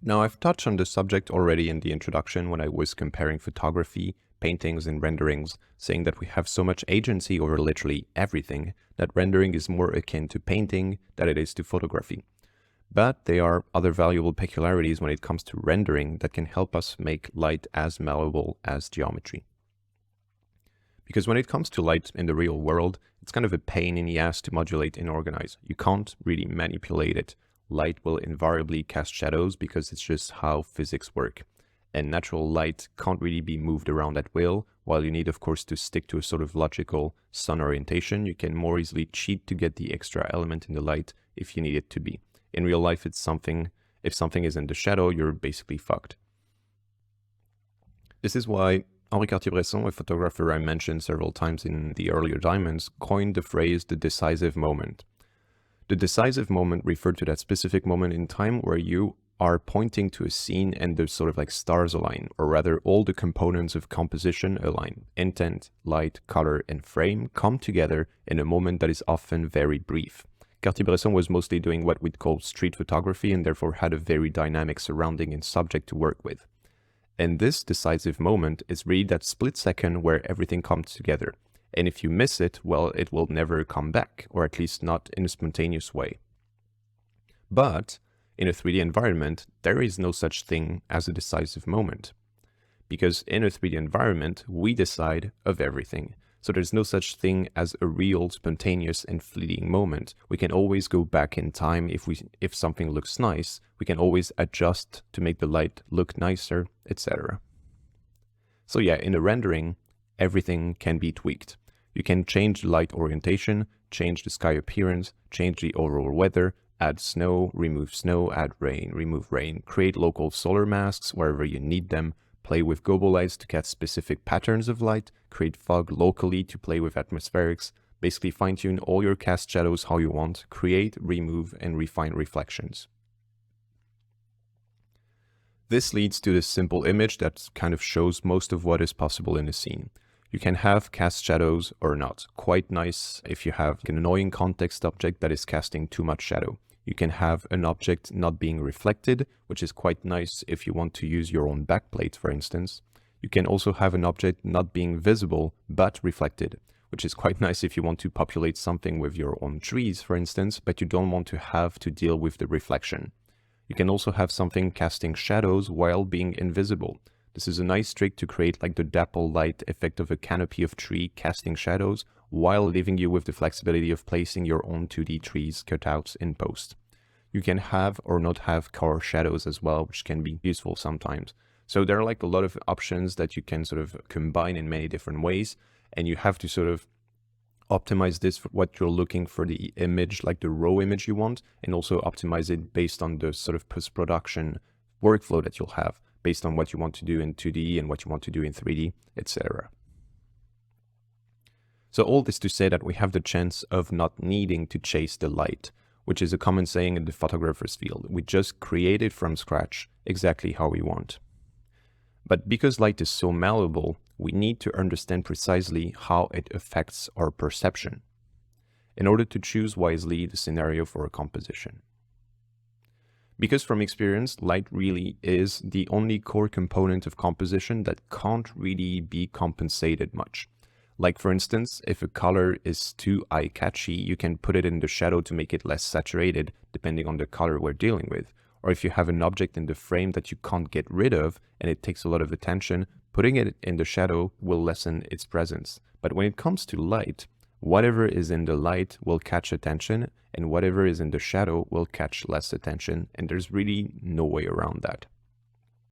Now, I've touched on this subject already in the introduction when I was comparing photography, paintings, and renderings, saying that we have so much agency over literally everything that rendering is more akin to painting than it is to photography. But there are other valuable peculiarities when it comes to rendering that can help us make light as malleable as geometry. Because when it comes to light in the real world, it's kind of a pain in the ass to modulate and organize. You can't really manipulate it. Light will invariably cast shadows because it's just how physics work. And natural light can't really be moved around at will. While you need, of course, to stick to a sort of logical sun orientation, you can more easily cheat to get the extra element in the light if you need it to be. In real life, it's something, if something is in the shadow, you're basically fucked. This is why Henri Cartier-Bresson, a photographer I mentioned several times in the earlier diamonds, coined the phrase the decisive moment. The decisive moment referred to that specific moment in time where you are pointing to a scene and the sort of like stars align, or rather all the components of composition align. Intent, light, color, and frame come together in a moment that is often very brief. Cartier-Bresson was mostly doing what we'd call street photography and therefore had a very dynamic surrounding and subject to work with. And this decisive moment is really that split second where everything comes together. And if you miss it, well, it will never come back, or at least not in a spontaneous way. But in a 3D environment, there is no such thing as a decisive moment. Because in a 3D environment, we decide of everything. So there's no such thing as a real, spontaneous and fleeting moment. We can always go back in time if something looks nice. We can always adjust to make the light look nicer, etc. So yeah, in a rendering, everything can be tweaked. You can change the light orientation, change the sky appearance, change the overall weather, add snow, add rain, remove rain, create local solar masks wherever you need them, play with gobo lights to catch specific patterns of light, create fog locally to play with atmospherics, basically fine-tune all your cast shadows how you want, create, remove, and refine reflections. This leads to this simple image that kind of shows most of what is possible in a scene. You can have cast shadows or not. Quite nice if you have an annoying context object that is casting too much shadow. You can have an object not being reflected, which is quite nice if you want to use your own backplate, for instance. You can also have an object not being visible, but reflected, which is quite nice if you want to populate something with your own trees, for instance, but you don't want to have to deal with the reflection. You can also have something casting shadows while being invisible. This is a nice trick to create like the dapple light effect of a canopy of tree casting shadows while leaving you with the flexibility of placing your own 2D trees cutouts in post. You can have or not have core shadows as well, which can be useful sometimes. So there are like a lot of options that you can sort of combine in many different ways, and you have to sort of optimize this for what you're looking for the image, like the raw image you want, and also optimize it based on the sort of post-production workflow that you'll have, based on what you want to do in 2D and what you want to do in 3D, etc. So all this to say that we have the chance of not needing to chase the light, which is a common saying in the photographer's field. We just create it from scratch, exactly how we want. But because light is so malleable, we need to understand precisely how it affects our perception in order to choose wisely the scenario for a composition. Because from experience, light really is the only core component of composition that can't really be compensated much. Like for instance, if a color is too eye-catchy, you can put it in the shadow to make it less saturated, depending on the color we're dealing with. Or if you have an object in the frame that you can't get rid of and it takes a lot of attention, putting it in the shadow will lessen its presence. But when it comes to light, whatever is in the light will catch attention, and whatever is in the shadow will catch less attention, and there's really no way around that.